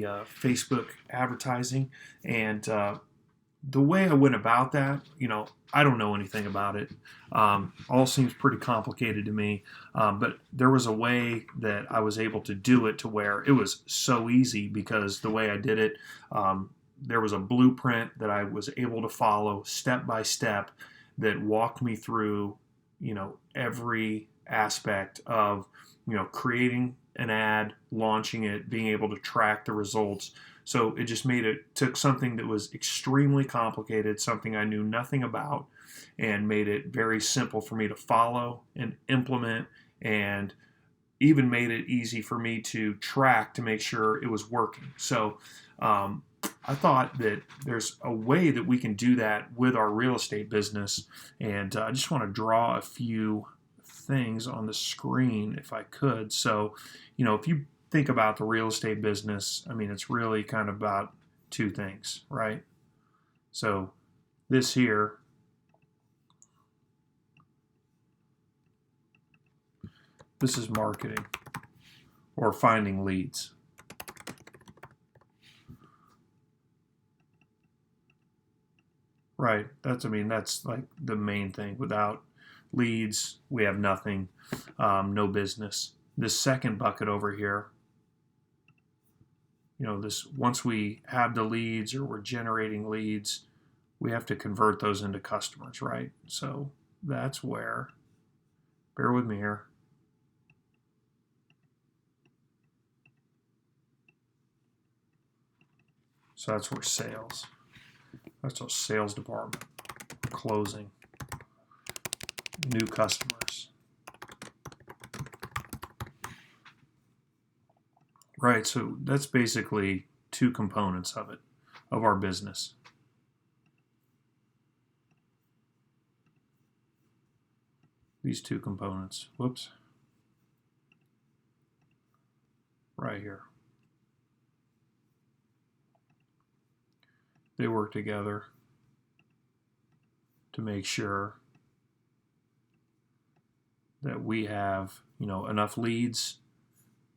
Facebook advertising. And the way I went about that, I don't know anything about it. All seems pretty complicated to me. But there was a way that I was able to do it to where it was so easy because the way I did it, there was a blueprint that I was able to follow step by step that walked me through, every aspect of, creating an ad, launching it, being able to track the results. So it just took something that was extremely complicated, something I knew nothing about, and made it very simple for me to follow and implement, and even made it easy for me to track to make sure it was working. So I thought that there's a way that we can do that with our real estate business. And I just want to draw a few things on the screen if I could. So, if you think about the real estate business, it's really kind of about two things, right? So this here, this is marketing or finding leads. Right. That's like the main thing. Without leads, we have nothing, no business. This second bucket over here, once we have the leads or we're generating leads, we have to convert those into customers, right? So that's where, bear with me here. So that's where sales. That's our sales department. Closing. New customers. Right, so that's basically two components of it, of our business. These two components. Whoops. Right here. They work together to make sure that we have, enough leads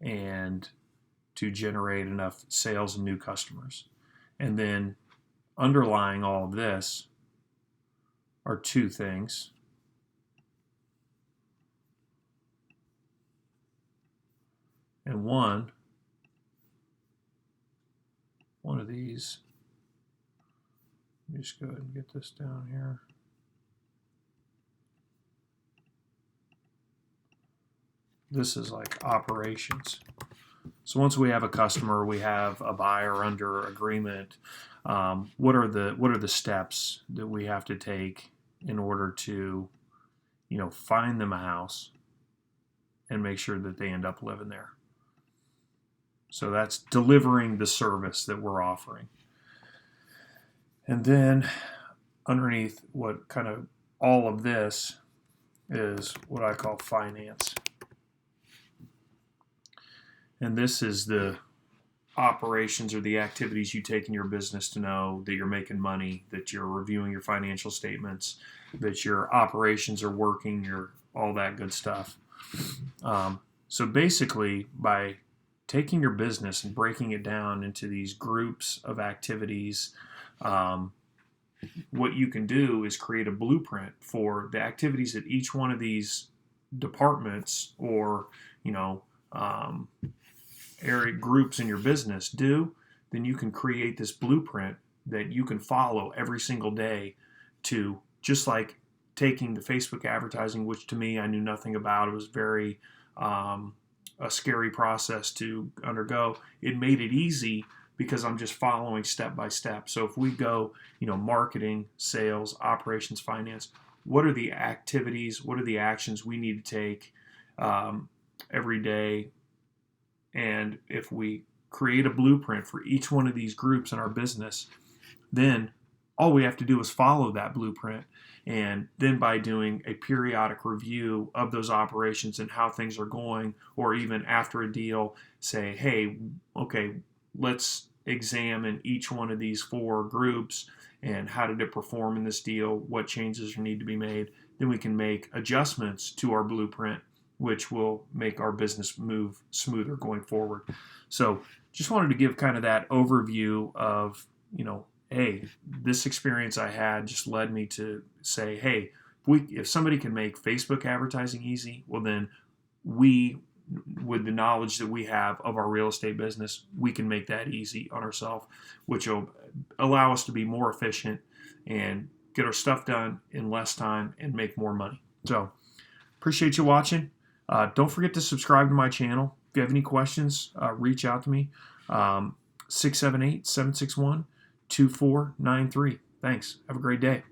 and to generate enough sales and new customers. And then underlying all of this are two things. And one of these, let me just go ahead and get this down here. This is like operations. So once we have a customer, we have a buyer under agreement. What are the steps that we have to take in order to, find them a house and make sure that they end up living there? So that's delivering the service that we're offering. And then underneath what kind of all of this is what I call finance. And this is the operations or the activities you take in your business to know that you're making money, that you're reviewing your financial statements, that your operations are working, all that good stuff. So basically, by taking your business and breaking it down into these groups of activities, what you can do is create a blueprint for the activities that each one of these departments or, area groups in your business do. Then you can create this blueprint that you can follow every single day, to just like taking the Facebook advertising, which to me I knew nothing about. It was very a scary process to undergo. It made it easy because I'm just following step by step. So if we go, marketing, sales, operations, finance, what are the activities, what are the actions we need to take every day? And if we create a blueprint for each one of these groups in our business, then all we have to do is follow that blueprint. And then by doing a periodic review of those operations and how things are going, or even after a deal, say, hey, okay, let's examine each one of these four groups and how did it perform in this deal, what changes need to be made. Then we can make adjustments to our blueprint, which will make our business move smoother going forward. So just wanted to give kind of that overview of, hey, this experience I had just led me to say, hey, if somebody can make Facebook advertising easy, well then we, with the knowledge that we have of our real estate business, we can make that easy on ourselves, which will allow us to be more efficient and get our stuff done in less time and make more money. So appreciate you watching. Don't forget to subscribe to my channel. If you have any questions, reach out to me. 678-761-2493. Thanks. Have a great day.